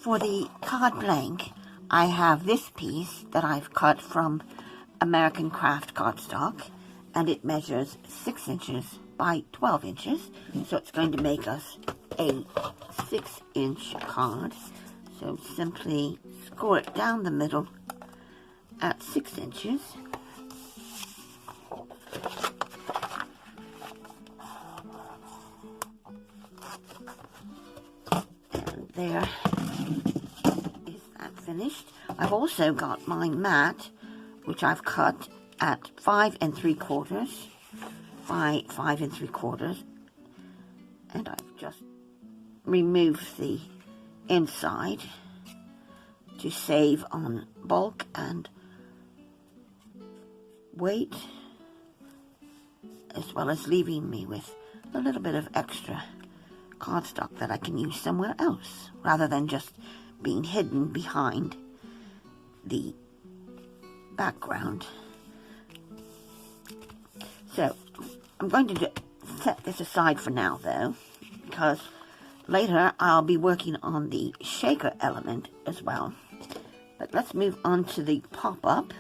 For the card blank, I have this piece that I've cut from American Craft cardstock, and it measures 6 inches by 12 inches, so it's going to make us a 6-inch card. So simply score it down the middle at 6 inches. And there is that finished. I've also got my mat, which I've cut at 5 3/4 by 5 3/4, and I've just removed the inside to save on bulk and weight, as well as leaving me with a little bit of extra cardstock that I can use somewhere else, rather than just being hidden behind the background. So I'm going to set this aside for now, though, because later I'll be working on the shaker element as well. But let's move on to the pop-up,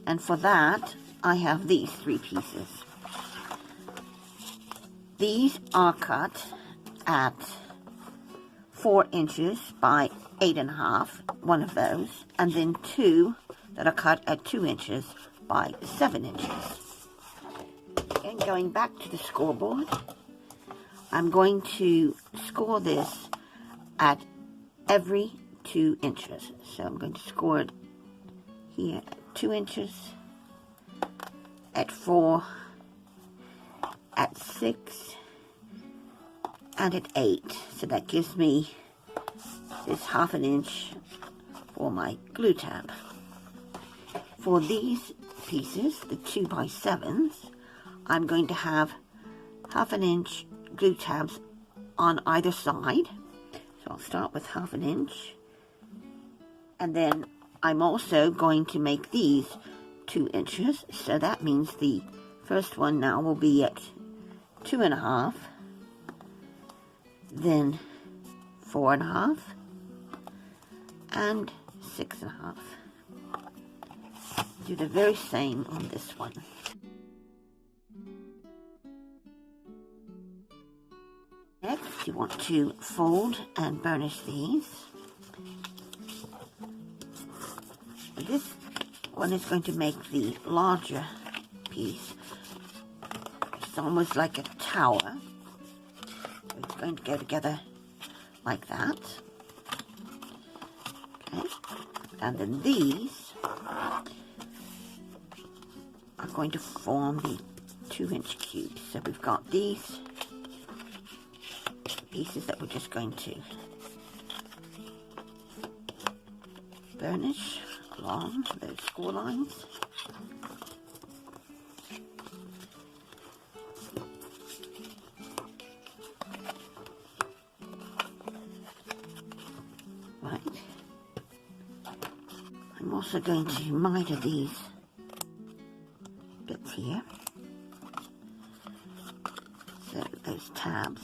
and for that I have these 3 pieces. These are cut at 4 inches by 8 1/2, one of those, and then 2 that are cut at 2 inches by 7 inches. And going back to the scoreboard, I'm going to score this at every 2 inches. So I'm going to score it here at 2 inches, at 4, at 6, and at 8. So that gives me this 1/2 inch for my glue tab. For these pieces, the 2 by 7s, I'm going to have 1/2 inch glue tabs on either side. So I'll start with 1/2 inch, and then I'm also going to make these 2 inches. So that means the first one now will be at 2 1/2, then 4 1/2, and 6 1/2. Do the very same on this one. Next, you want to fold and burnish these. This one is going to make the larger piece. It's almost like a tower. It's going to go together like that. Okay. And then these are going to form the 2-inch cubes. So we've got these pieces that we're just going to burnish along those score lines. Right. I'm also going to miter these bits here. So those tabs.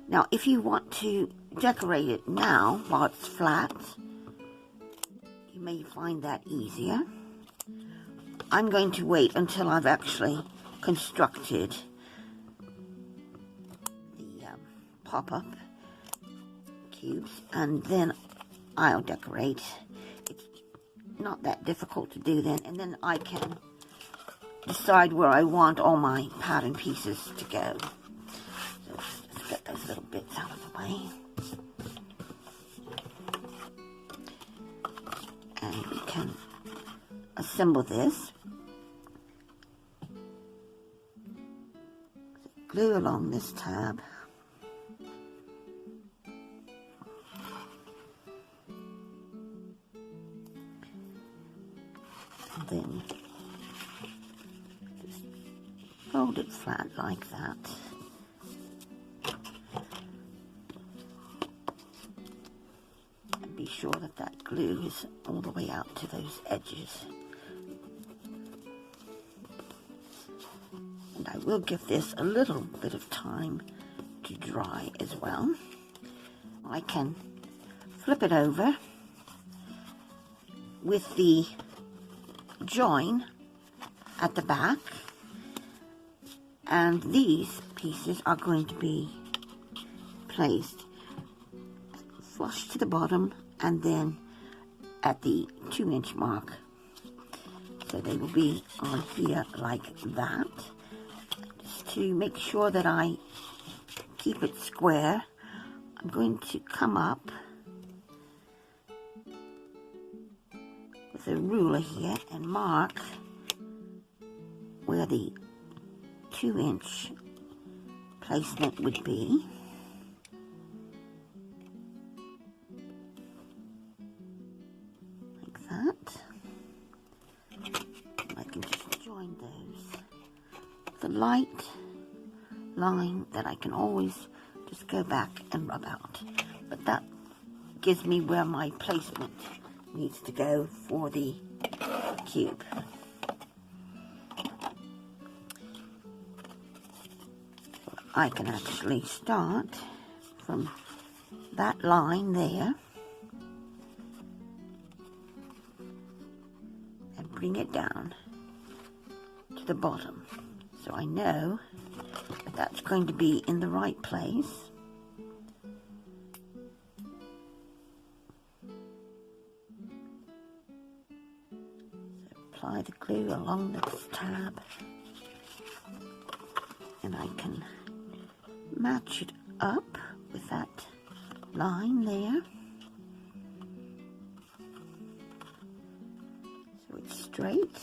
Now, if you want to decorate it now while it's flat, you may find that easier. I'm going to wait until I've actually constructed the pop-up cubes, and then I'll decorate. It's not that difficult to do then, and then I can decide where I want all my pattern pieces to go. So let's get those little bits out of the way. And we can assemble this. Glue along this tab. And then just fold it flat like that. And be sure that that glue is all the way out to those edges. And I will give this a little bit of time to dry as well. I can flip it over with the join at the back, and these pieces are going to be placed flush to the bottom and then at the 2-inch mark. So they will be on here like that. Just to make sure that I keep it square, I'm going to come up with a ruler here and mark where the 2-inch placement would be. Like that. I can just join those. The light line that I can always just go back and rub out. But that gives me where my placement needs to go for the cube. I can actually start from that line there and bring it down to the bottom. So I know that that's going to be in the right place. So apply the glue along this tab, and I can match it up with that line there, so it's straight.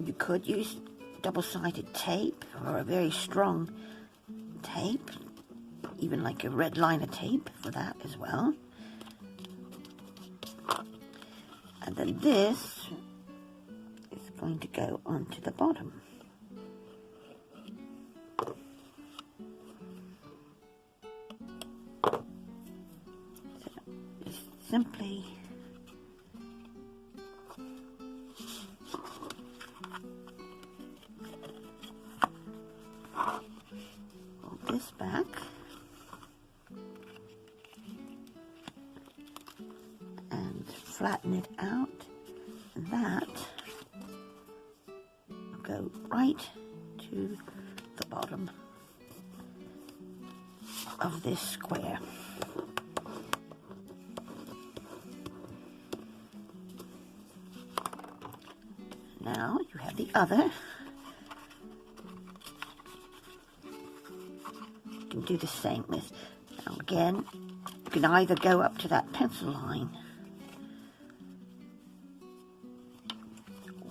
You could use double-sided tape or a very strong tape, even like a red liner tape for that as well. And then this is going to go onto the bottom. So just simply hold this back and flatten it out, and that will go right to the bottom of this square. Now you have the other. You can do the same with, now again, you can either go up to that pencil line,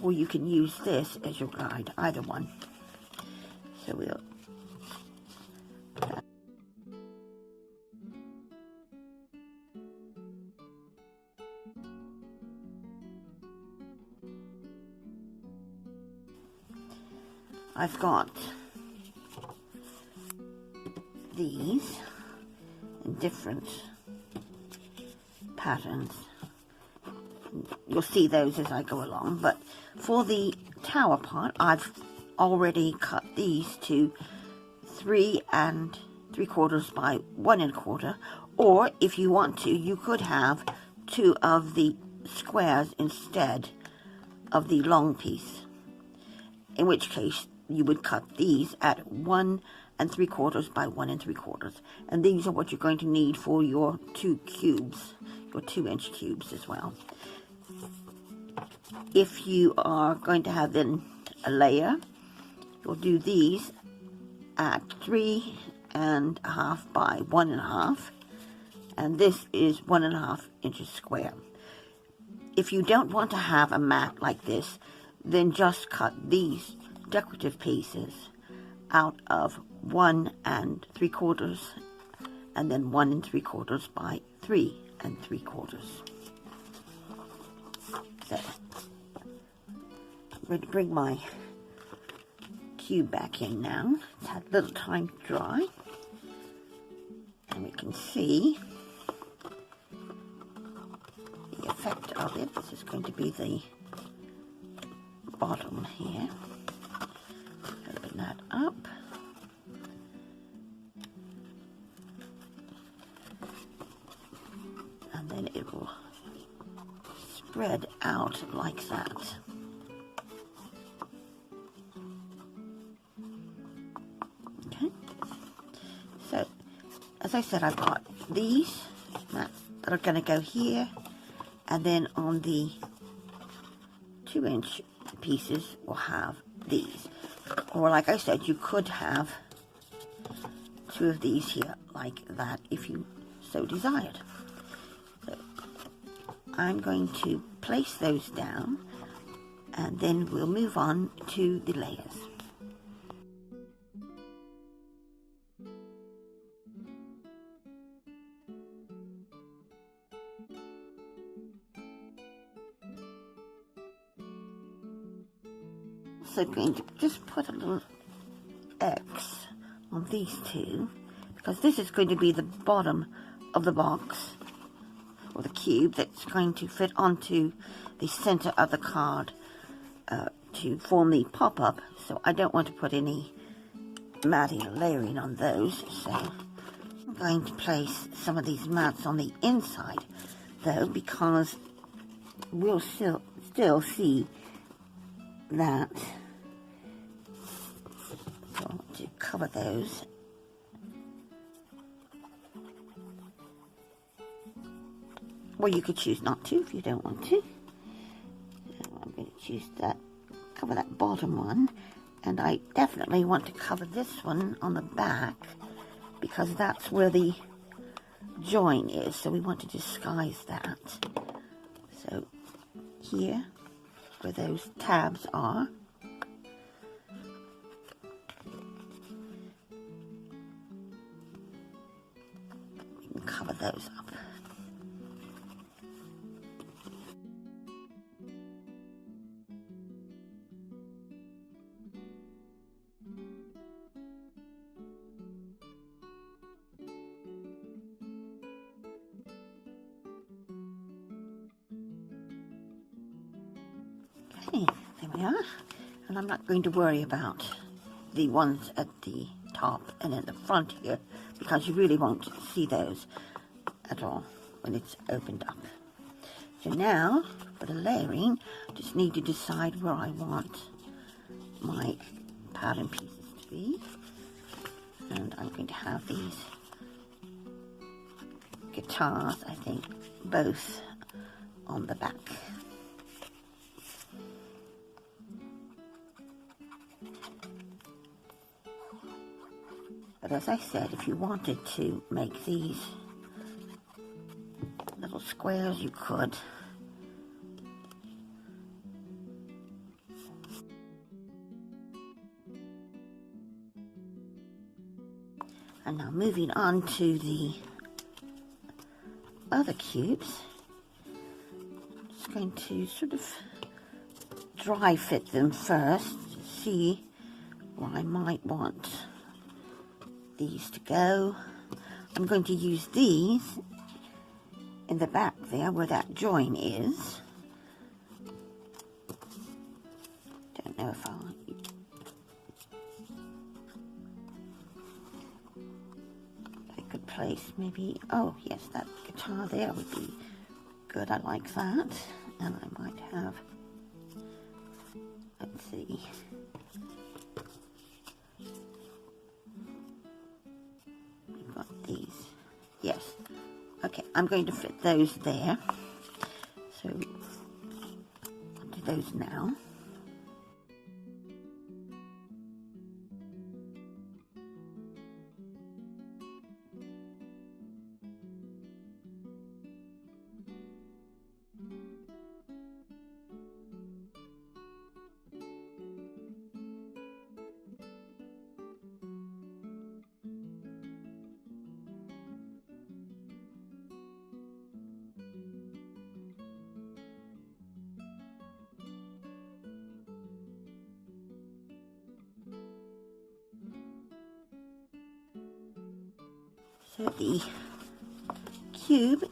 or you can use this as your guide, either one. So we'll I've got these in different patterns. You'll see those as I go along, but for the tower part, I've already cut these to 3 3/4 by 1 1/4, or if you want to, you could have 2 of the squares instead of the long piece, in which case you would cut these at 1 3/4 by 1 3/4, and these are what you're going to need for your 2 cubes, your 2-inch cubes as well. If you are going to have then a layer, you'll do these at 3 1/2 by 1 1/2, and this is 1 1/2 inches square. If you don't want to have a mat like this, then just cut these decorative pieces out of 1 3/4 and then 1 3/4 by 3 3/4. So I'm going to bring my cube back in now. It's had a little time to dry, and we can see the effect of it. This is going to be the bottom here. Open that up. And then it will spread out like that. Okay. So, as I said, I've got these that are going to go here, and then on the 2-inch pieces we'll have these. Or like I said, you could have 2 of these here like that if you so desired. So I'm going to place those down, and then we'll move on to the layers. Also going to just put a little X on these two, because this is going to be the bottom of the box, or the cube, that's going to fit onto the center of the card to form the pop-up. So I don't want to put any matting or layering on those, so I'm going to place some of these mats on the inside though, because we'll still see that. So I want to cover those. Or you could choose not to if you don't want to. So I'm going to choose that, cover that bottom one, and I definitely want to cover this one on the back because that's where the join is, so we want to disguise that. So here, where those tabs are, we can cover those up. Okay, there we are. And I'm not going to worry about the ones at the top and in the front here, because you really won't see those at all when it's opened up. So now, for the layering, I just need to decide where I want my pattern pieces to be. And I'm going to have these guitars, I think, both on the back. But as I said, if you wanted to make these little squares, you could. And now moving on to the other cubes, I'm just going to sort of dry fit them first to see where I might want these to go. I'm going to use these in the back there where that join is. Don't know if I could place maybe, oh yes, that guitar there would be good. I like that. And I might have, let's see, these. Yes. Okay, I'm going to fit those there. So I'll do those now. So the cube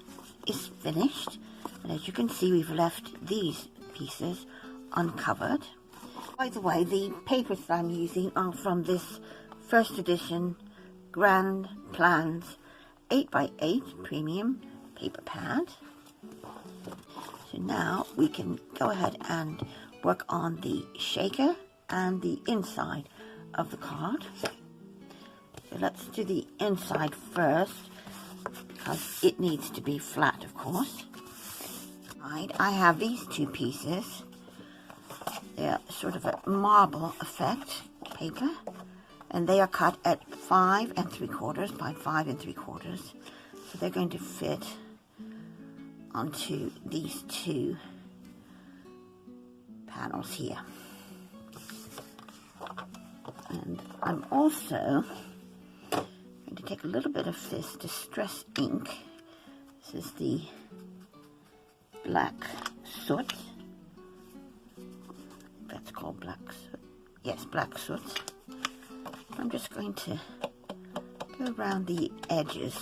is finished, and as you can see, we've left these pieces uncovered. By the way, the papers that I'm using are from this first edition Grand Plans 8x8 premium paper pad. So now we can go ahead and work on the shaker and the inside of the card. So let's do the inside first, because it needs to be flat, of course. Right, I have these two pieces. They're sort of a marble effect paper, and they are cut at 5 3/4 by 5 3/4. So they're going to fit onto these two panels here. And I'm also going to take a little bit of this Distress ink. This is the black soot. That's called black soot. Yes, black soot. I'm just going to go around the edges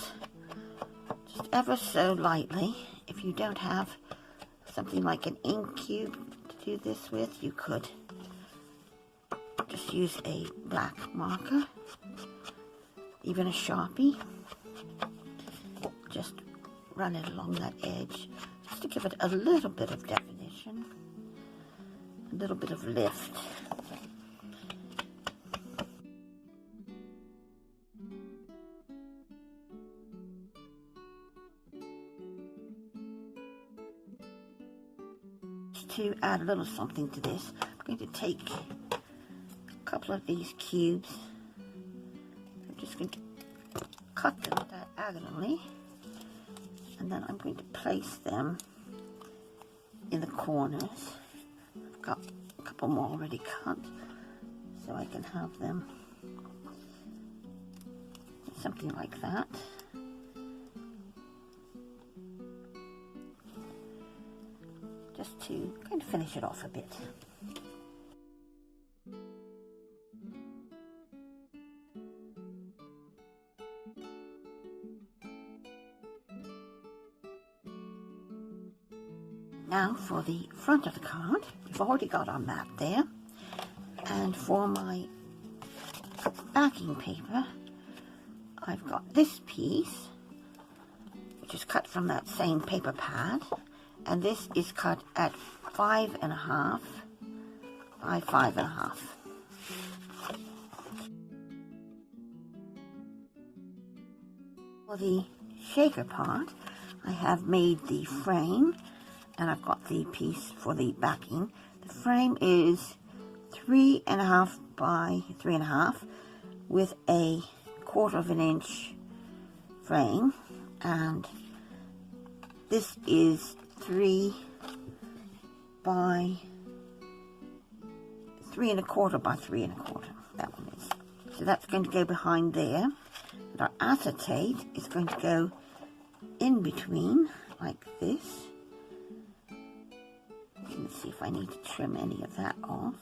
just ever so lightly. If you don't have something like an ink cube to do this with, you could just use a black marker, even a Sharpie. Just run it along that edge, just to give it a little bit of definition, a little bit of lift. To add a little something to this, I'm going to take a couple of these cubes. I'm just going to cut them diagonally, and then I'm going to place them in the corners. I've got a couple more already cut, so I can have them something like that. Just to kind of finish it off a bit. Now for the front of the card, we've already got our map there. And for my backing paper, I've got this piece, which is cut from that same paper pad. And this is cut at 5 1/2 by 5 1/2. For the shaker part, I have made the frame, and I've got the piece for the backing. The frame is 3 1/2 by 3 1/2 with a 1/4 inch frame, and this is 3 by 3 1/4 by 3 1/4. That one is. So that's going to go behind there. And our acetate is going to go in between like this. Let's see if I need to trim any of that off.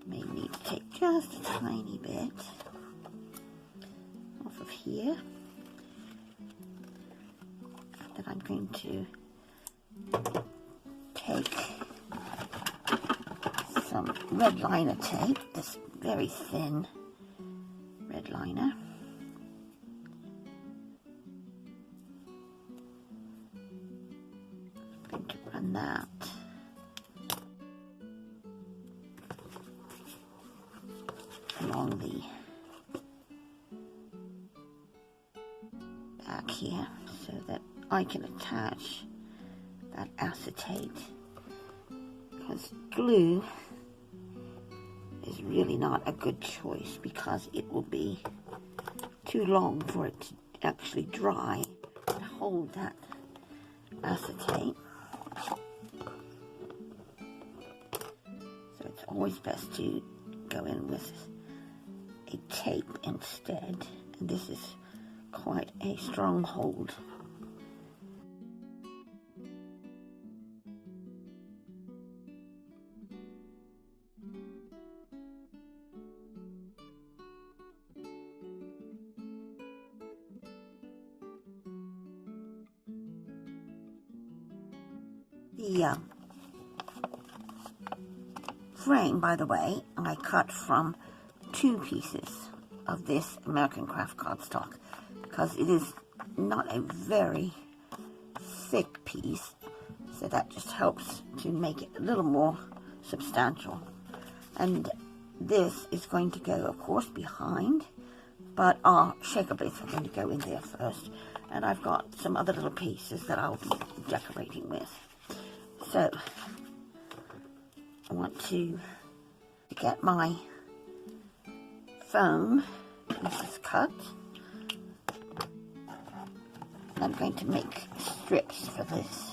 I may need to take just a tiny bit off of here. That I'm going to take some red liner tape, this very thin red liner. I'm going to run that along the back here so that I can attach that acetate, because glue is really not a good choice because it will be too long for it to actually dry to hold that acetate. So it's always best to go in with a tape instead, and this is quite a strong hold. The frame, by the way, I cut from 2 pieces of this American Craft cardstock because it is not a very thick piece, so that just helps to make it a little more substantial. And this is going to go, of course, behind, but our shaker bits are going to go in there first. And I've got some other little pieces that I'll be decorating with. So I want to get my foam pieces cut. I'm going to make strips for this.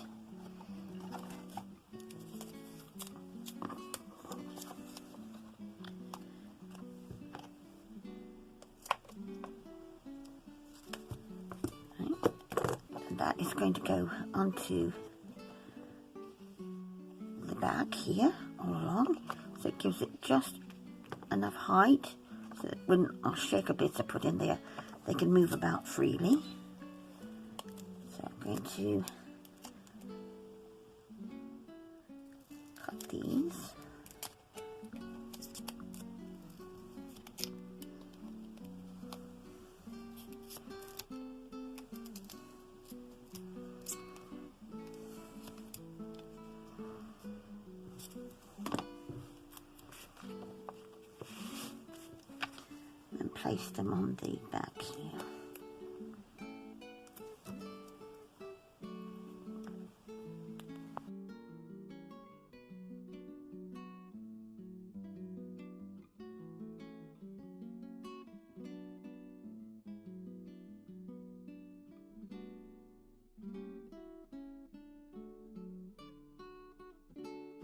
That is going to go onto the back here all along, so it gives it just enough height so that when our shaker bits are put in there, they can move about freely. So I'm going to cut these. And place them on the back here.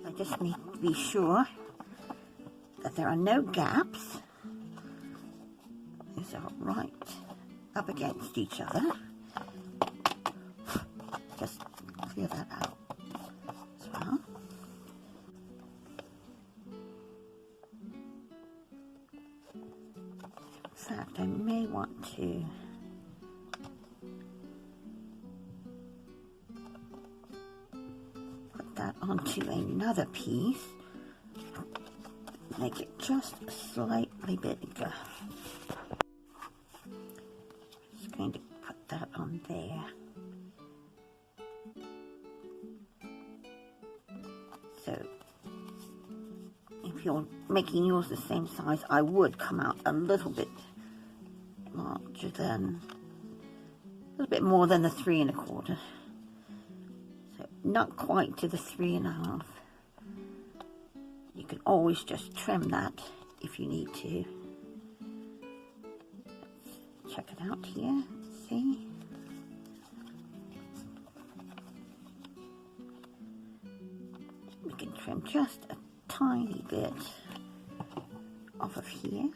I just need to be sure that there are no gaps. These are right up against each other. Just clear that out as well. In fact, I may want to put that onto another piece, make it just slightly bigger. Just going to put that on there. So if you're making yours the same size, I would come out a little bit larger than, a little bit more than the 3 1/4. So not quite to the 3 1/2. You can always just trim that if you need to. Let's check it out here, see? We can trim just a tiny bit off of here.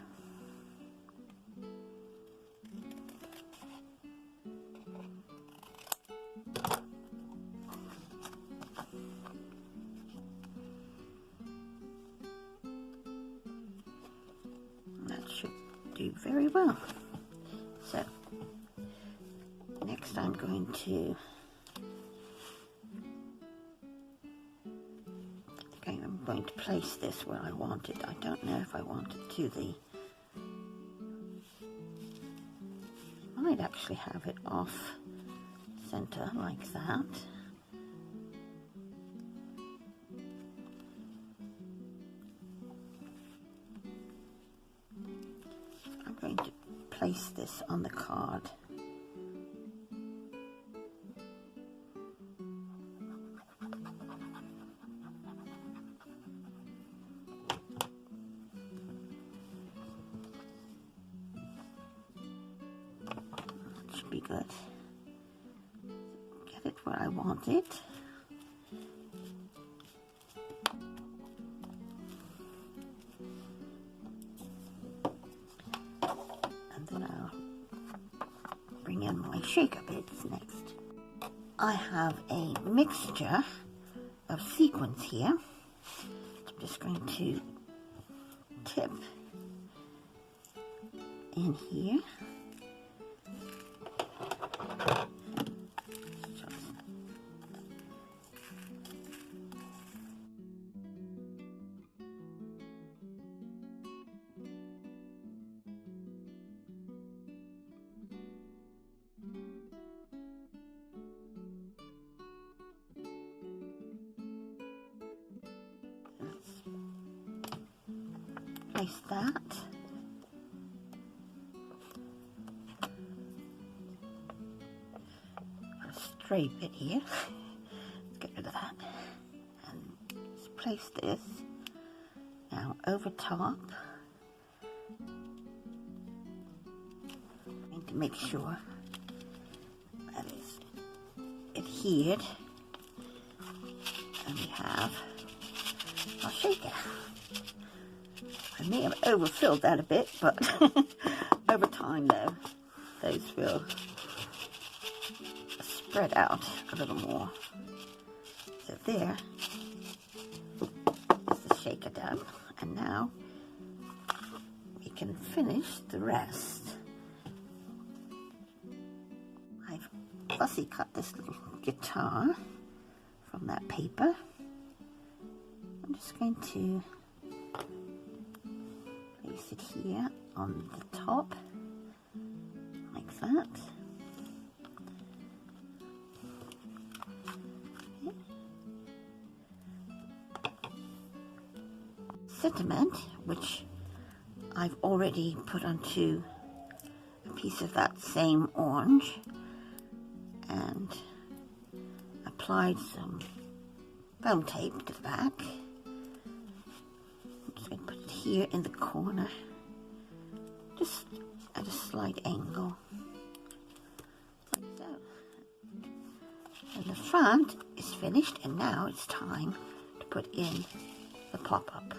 That should do very well. So next I'm going to place this where I want it. I don't know if I want it to the, I might actually have it off center like that. I'm going to place this on the card. Be good. Get it where I want it. And then I'll bring in my shaker bits next. I have a mixture of sequins here. I'm just going to tip in here. place that. A stray bit here. Let's get rid of that. And let's place this now over top. I need to make sure that is adhered. And we have our shaker. I may have overfilled that a bit, but over time though, those will spread out a little more. So there is the shaker done, and now we can finish the rest. I've fussy cut this little guitar from that paper. I'm just going to place it here on the top, like that. Okay. Sentiment, which I've already put onto a piece of that same orange and applied some foam tape to the back. I'm just going to put it here in the corner, just at a slight angle, like so. And the front is finished, and now it's time to put in the pop-up.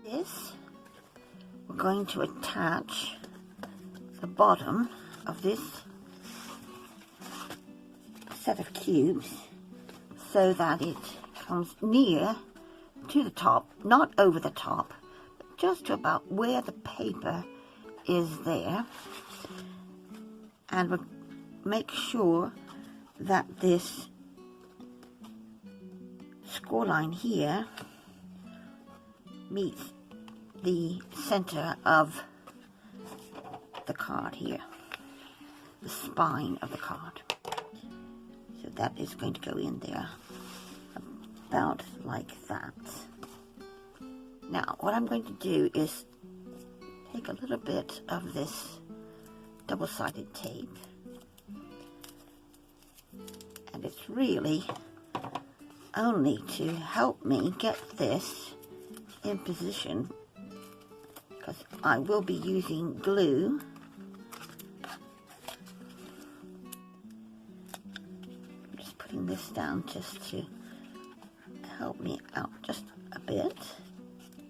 This, we're going to attach the bottom of this set of cubes so that it comes near to the top, not over the top, but just to about where the paper is there. And we'll make sure that this score line here meets the center of the card here, the spine of the card. So that is going to go in there about like that. Now what I'm going to do is take a little bit of this double-sided tape, and it's really only to help me get this in position, because I will be using glue. I'm just putting this down just to help me out just a bit.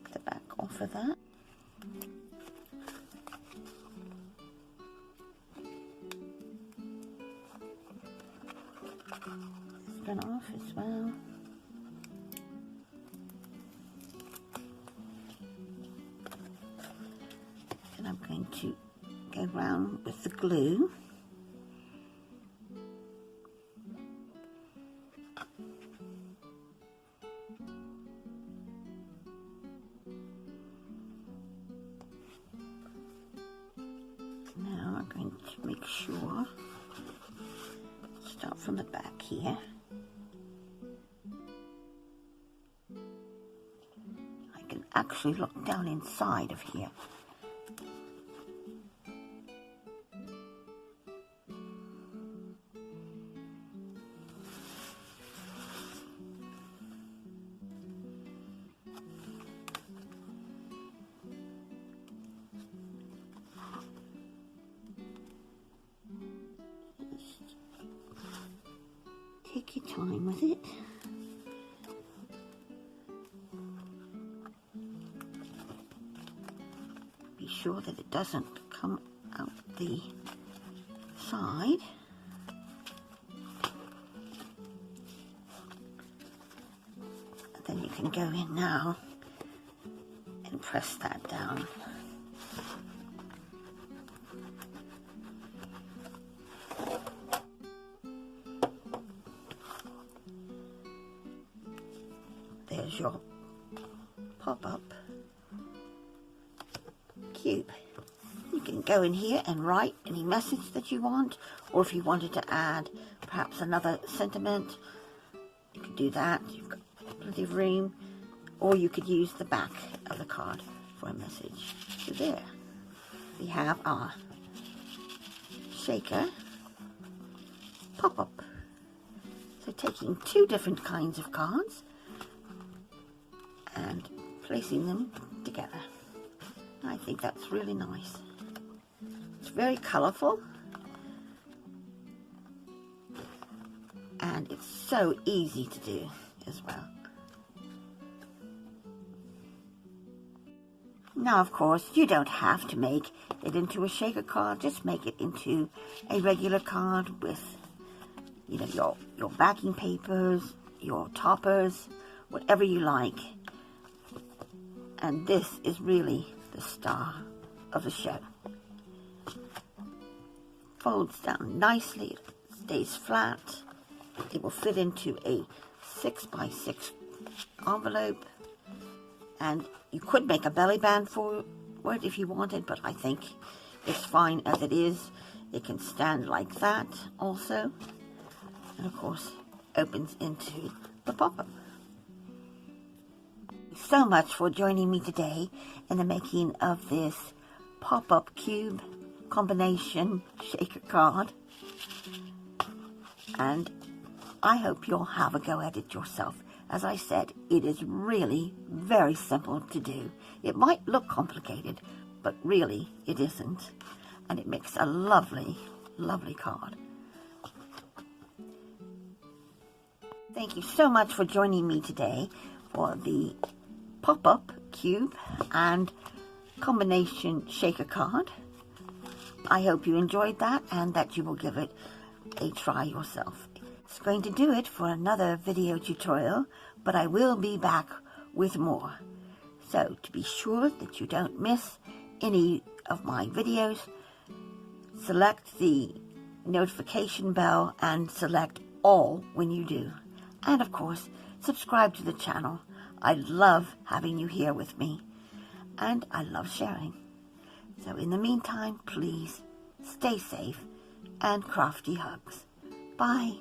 Get the back off of that. This one off as well. And I'm going to go round with the glue. Now I'm going to make sure, start from the back here. I can actually look down inside of here. Take your time with it. Be sure that it doesn't come out the side. And then you can go in now and press that down. There's your pop-up cube. You can go in here and write any message that you want, or if you wanted to add perhaps another sentiment, you can do that. You've got plenty of room. or you could use the back of the card for a message. So there, we have our shaker pop-up. So taking two different kinds of cards and placing them together. I think that's really nice. It's very colourful, and it's so easy to do as well. Now, of course, you don't have to make it into a shaker card. Just make it into a regular card with, you know, your backing papers, your toppers, whatever you like. And this is really the star of the show. Folds down nicely, it stays flat. It will fit into a 6x6 envelope. And you could make a belly band for it if you wanted, but I think it's fine as it is. It can stand like that also. And of course, opens into the pop-up. Thank you so much for joining me today in the making of this pop-up cube combination shaker card. And I hope you'll have a go at it yourself. As I said, it is really very simple to do. It might look complicated, but really it isn't. And it makes a lovely, lovely card. Thank you so much for joining me today for the pop-up cube and combination shaker card. I hope you enjoyed that and that you will give it a try yourself. It's going to do it for another video tutorial, but I will be back with more. So to be sure that you don't miss any of my videos, select the notification bell and select all when you do. And of course, subscribe to the channel. I love having you here with me, and I love sharing. So in the meantime, please stay safe and crafty hugs. Bye.